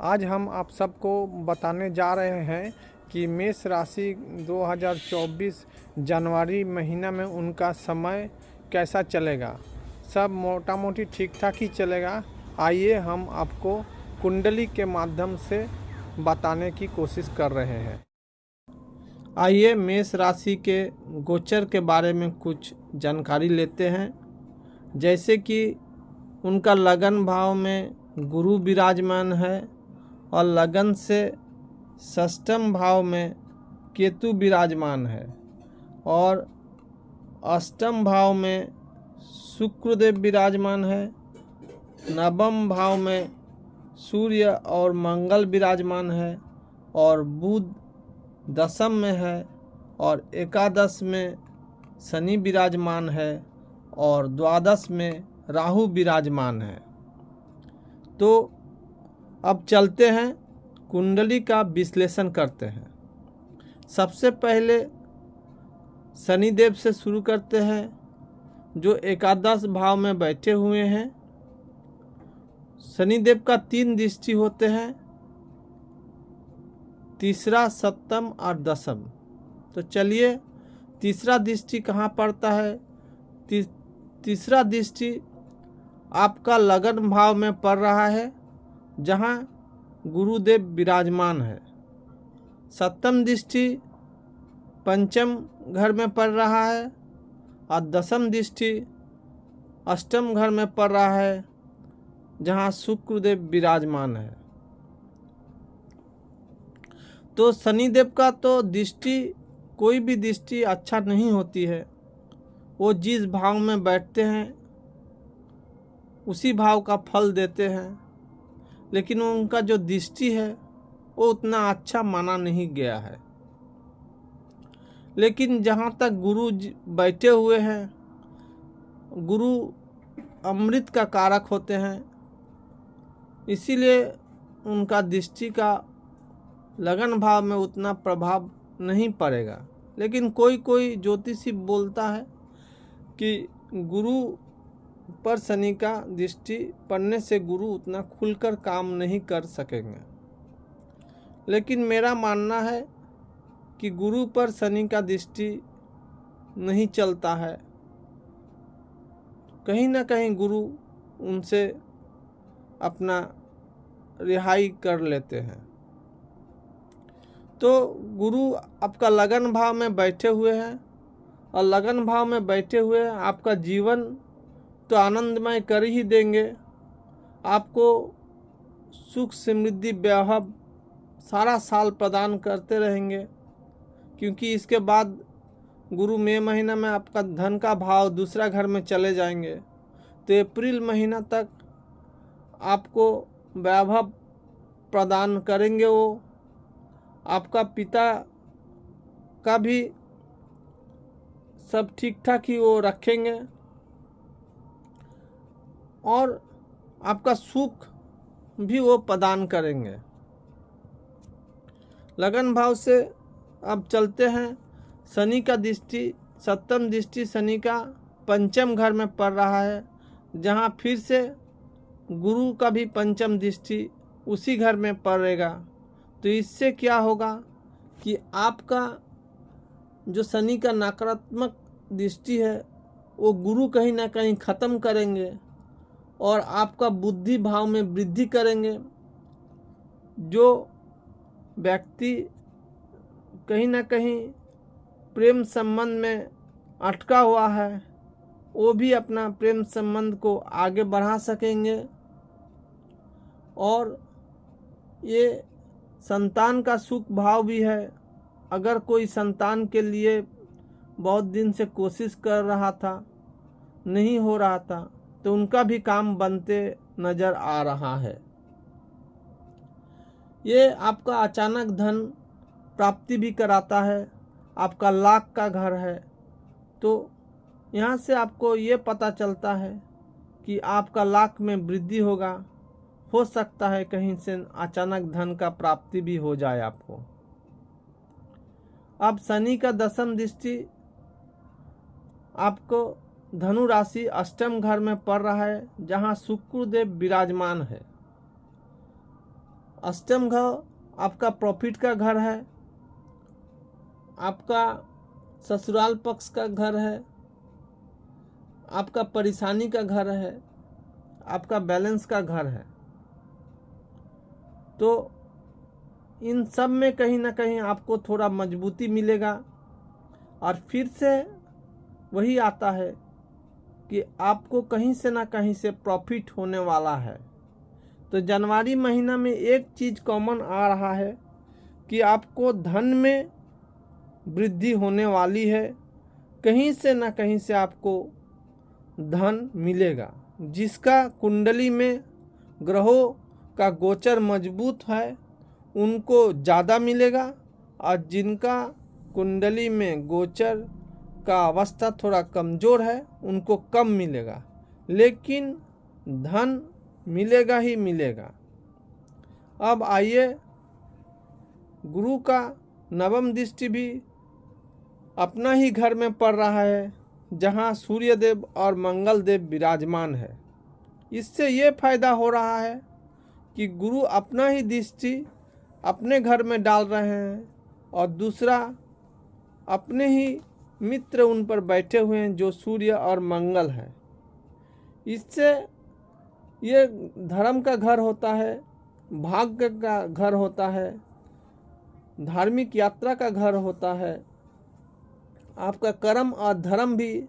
आज हम आप सबको बताने जा रहे हैं कि मेष राशि 2024 जनवरी महीना में उनका समय कैसा चलेगा। सब मोटा मोटी ठीक ठाक ही चलेगा। आइए हम आपको कुंडली के माध्यम से बताने की कोशिश कर रहे हैं। आइए मेष राशि के गोचर के बारे में कुछ जानकारी लेते हैं। जैसे कि उनका लगन भाव में गुरु विराजमान है और लगन से षष्ठम भाव में केतु विराजमान है और अष्टम भाव में शुक्रदेव विराजमान है। नवम भाव में सूर्य और मंगल विराजमान है और बुध दशम में है और एकादश में शनि विराजमान है और द्वादश में राहु विराजमान है। तो अब चलते हैं कुंडली का विश्लेषण करते हैं। सबसे पहले शनिदेव से शुरू करते हैं जो एकादश भाव में बैठे हुए हैं। शनिदेव का 3 दृष्टि होते हैं, तीसरा, सप्तम और दशम। तो चलिए तीसरा दृष्टि कहाँ पड़ता है। तीसरा दृष्टि आपका लगन भाव में पड़ रहा है जहाँ गुरुदेव विराजमान है। सप्तम दृष्टि पंचम घर में पड़ रहा है और दशम दृष्टि अष्टम घर में पड़ रहा है जहाँ शुक्रदेव विराजमान है। तो शनिदेव का तो दृष्टि, कोई भी दृष्टि अच्छा नहीं होती है। वो जिस भाव में बैठते हैं उसी भाव का फल देते हैं, लेकिन उनका जो दृष्टि है वो उतना अच्छा माना नहीं गया है। लेकिन जहाँ तक गुरु बैठे हुए हैं, गुरु अमृत का कारक होते हैं, इसीलिए उनका दृष्टि का लगन भाव में उतना प्रभाव नहीं पड़ेगा। लेकिन कोई कोई ज्योतिषी बोलता है कि गुरु पर शनि का दृष्टि पड़ने से गुरु उतना खुलकर काम नहीं कर सकेंगे। लेकिन मेरा मानना है कि गुरु पर शनि का दृष्टि नहीं चलता है। कहीं ना कहीं गुरु उनसे अपना रिहाई कर लेते हैं। तो गुरु आपका लगन भाव में बैठे हुए हैं और लगन भाव में बैठे हुए आपका जीवन तो आनंदमय कर ही देंगे। आपको सुख समृद्धि वैभव सारा साल प्रदान करते रहेंगे, क्योंकि इसके बाद गुरु मई महीना में आपका धन का भाव दूसरा घर में चले जाएंगे। तो अप्रैल महीना तक आपको वैभव प्रदान करेंगे। वो आपका पिता का भी सब ठीक ठाक ही वो रखेंगे और आपका सुख भी वो प्रदान करेंगे। लगन भाव से अब चलते हैं। शनि का दृष्टि, सप्तम दृष्टि शनि का पंचम घर में पड़ रहा है, जहाँ फिर से गुरु का भी पंचम दृष्टि उसी घर में पड़ेगा। तो इससे क्या होगा कि आपका जो शनि का नकारात्मक दृष्टि है वो गुरु कहीं ना कहीं ख़त्म करेंगे और आपका बुद्धि भाव में वृद्धि करेंगे। जो व्यक्ति कहीं ना कहीं प्रेम संबंध में अटका हुआ है वो भी अपना प्रेम संबंध को आगे बढ़ा सकेंगे। और ये संतान का सुख भाव भी है। अगर कोई संतान के लिए बहुत दिन से कोशिश कर रहा था, नहीं हो रहा था, तो उनका भी काम बनते नज़र आ रहा है। ये आपका अचानक धन प्राप्ति भी कराता है। आपका लाख का घर है, तो यहाँ से आपको ये पता चलता है कि आपका लाख में वृद्धि होगा। हो सकता है कहीं से अचानक धन का प्राप्ति भी हो जाए आपको। अब शनि का दशम दृष्टि आपको धनु राशि अष्टम घर में पड़ रहा है, जहाँ शुक्रदेव विराजमान है अष्टम घर आपका प्रॉफिट का घर है, आपका ससुराल पक्ष का घर है, आपका परेशानी का घर है, आपका बैलेंस का घर है। तो इन सब में कहीं ना कहीं आपको थोड़ा मजबूती मिलेगा। और फिर से वही आता है कि आपको कहीं से ना कहीं से प्रॉफिट होने वाला है। तो जनवरी महीना में एक चीज़ कॉमन आ रहा है कि आपको धन में वृद्धि होने वाली है। कहीं से ना कहीं से आपको धन मिलेगा। जिसका कुंडली में ग्रहों का गोचर मजबूत है उनको ज़्यादा मिलेगा, और जिनका कुंडली में गोचर का अवस्था थोड़ा कमज़ोर है उनको कम मिलेगा, लेकिन धन मिलेगा ही मिलेगा। अब आइए, गुरु का नवम दृष्टि भी अपना ही घर में पड़ रहा है जहाँ सूर्य देव और मंगल देव विराजमान है। इससे ये फायदा हो रहा है कि गुरु अपना ही दृष्टि अपने घर में डाल रहे हैं और दूसरा अपने ही मित्र उन पर बैठे हुए हैं जो सूर्य और मंगल है। इससे ये धर्म का घर होता है, भाग्य का घर होता है, धार्मिक यात्रा का घर होता है, आपका कर्म और धर्म भी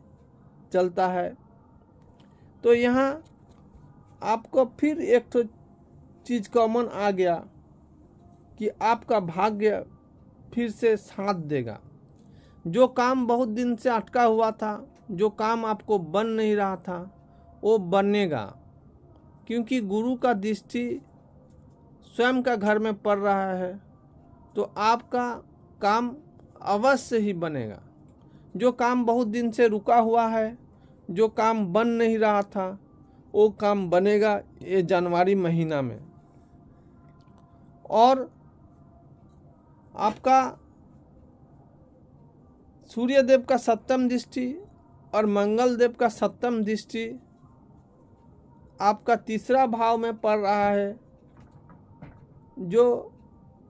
चलता है। तो यहाँ आपको फिर एक तो चीज़ कॉमन आ गया कि आपका भाग्य फिर से साथ देगा। जो काम बहुत दिन से अटका हुआ था, जो काम आपको बन नहीं रहा था, वो बनेगा, क्योंकि गुरु का दृष्टि स्वयं का घर में पड़ रहा है। तो आपका काम अवश्य ही बनेगा। जो काम बहुत दिन से रुका हुआ है, जो काम बन नहीं रहा था, वो काम बनेगा ये जनवरी महीना में। और आपका सूर्य देव का सप्तम दृष्टि और मंगल देव का सप्तम दृष्टि आपका तीसरा भाव में पड़ रहा है, जो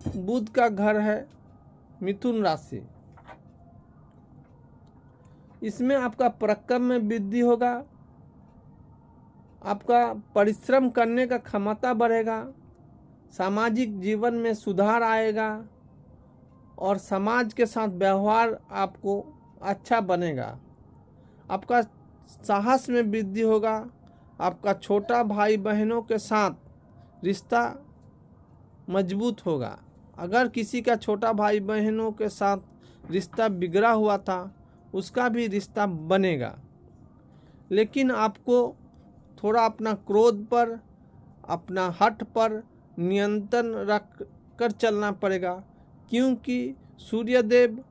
बुध का घर है, मिथुन राशि। इसमें आपका पराक्रम में वृद्धि होगा, आपका परिश्रम करने का क्षमता बढ़ेगा, सामाजिक जीवन में सुधार आएगा और समाज के साथ व्यवहार आपको अच्छा बनेगा। आपका साहस में वृद्धि होगा, आपका छोटा भाई बहनों के साथ रिश्ता मजबूत होगा। अगर किसी का छोटा भाई बहनों के साथ रिश्ता बिगड़ा हुआ था, उसका भी रिश्ता बनेगा। लेकिन आपको थोड़ा अपना क्रोध पर, अपना हठ पर नियंत्रण रख कर चलना पड़ेगा, क्योंकि सूर्यदेव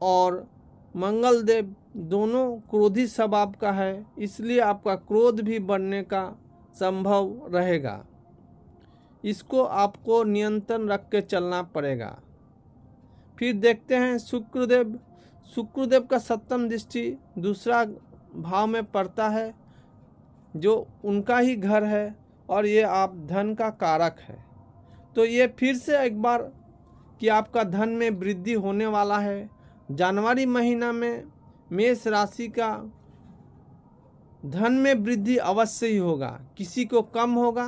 और मंगल देव दोनों क्रोधी स्वभाव का है। इसलिए आपका क्रोध भी बढ़ने का संभव रहेगा। इसको आपको नियंत्रण रख के चलना पड़ेगा। फिर देखते हैं शुक्रदेव का सप्तम दृष्टि दूसरा भाव में पड़ता है, जो उनका ही घर है और ये आप धन का कारक है। तो ये फिर से एक बार कि आपका धन में वृद्धि होने वाला है। जनवरी महीना में मेष राशि का धन में वृद्धि अवश्य ही होगा। किसी को कम होगा,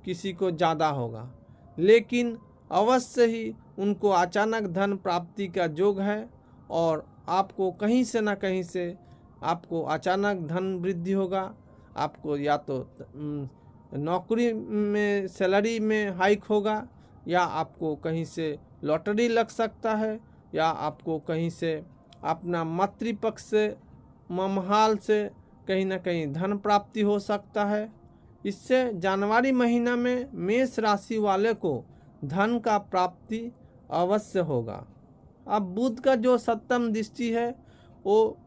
किसी को ज़्यादा होगा, लेकिन अवश्य ही उनको अचानक धन प्राप्ति का योग है और आपको कहीं से ना कहीं से आपको अचानक धन वृद्धि होगा। आपको या तो नौकरी में सैलरी में हाइक होगा, या आपको कहीं से लॉटरी लग सकता है, या आपको कहीं से अपना मातृपक्ष से ममहाल से कहीं ना कहीं धन प्राप्ति हो सकता है। इससे जनवरी महीना में मेष राशि वाले को धन का प्राप्ति अवश्य होगा। अब बुध का जो सप्तम दृष्टि है वो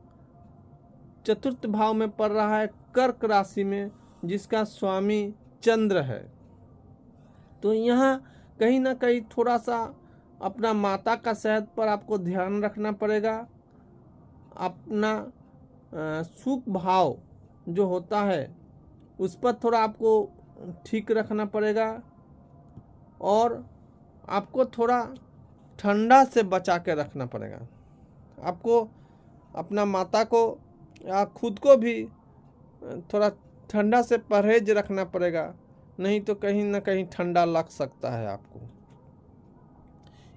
चतुर्थ भाव में पड़ रहा है, कर्क राशि में, जिसका स्वामी चंद्र है। तो यहाँ कहीं ना कहीं थोड़ा सा अपना माता का सेहत पर आपको ध्यान रखना पड़ेगा। अपना सुख भाव जो होता है उस पर थोड़ा आपको ठीक रखना पड़ेगा। और आपको थोड़ा ठंडा से बचा के रखना पड़ेगा। आपको अपना माता को या खुद को भी थोड़ा ठंडा से परहेज रखना पड़ेगा, नहीं तो कहीं ना कहीं ठंडा लग सकता है आपको।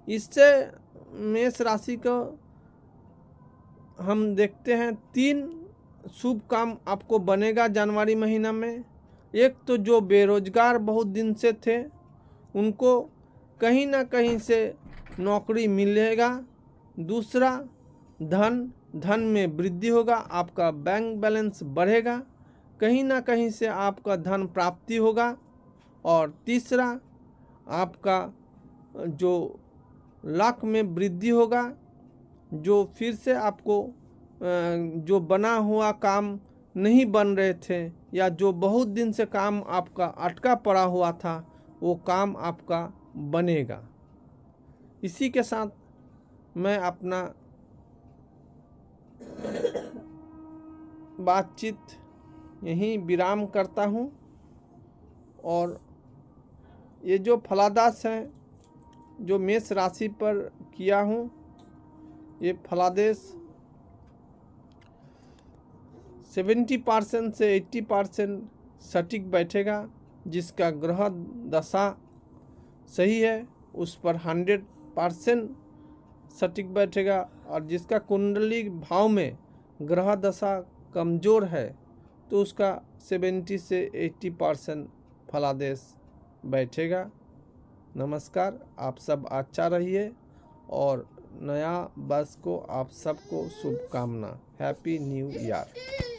इससे मेष राशि को हम देखते हैं 3 शुभ काम आपको बनेगा जनवरी महीना में। एक तो जो बेरोजगार बहुत दिन से थे उनको कहीं ना कहीं से नौकरी मिलेगा। दूसरा, धन में वृद्धि होगा, आपका बैंक बैलेंस बढ़ेगा, कहीं ना कहीं से आपका धन प्राप्ति होगा। और तीसरा, आपका जो लाख में वृद्धि होगा, जो फिर से आपको जो बना हुआ काम नहीं बन रहे थे या जो बहुत दिन से काम आपका अटका पड़ा हुआ था वो काम आपका बनेगा। इसी के साथ मैं अपना बातचीत यहीं विराम करता हूँ। और ये जो फलादेश है जो मेष राशि पर किया हूँ, ये फलादेश 70% से 80% सटीक बैठेगा। जिसका ग्रह दशा सही है उस पर 100% सटीक बैठेगा, और जिसका कुंडली भाव में ग्रह दशा कमज़ोर है तो उसका 70 से 80% फलादेश बैठेगा। नमस्कार, आप सब अच्छा रहिए और नया वर्ष को आप सबको शुभकामना। Happy new year.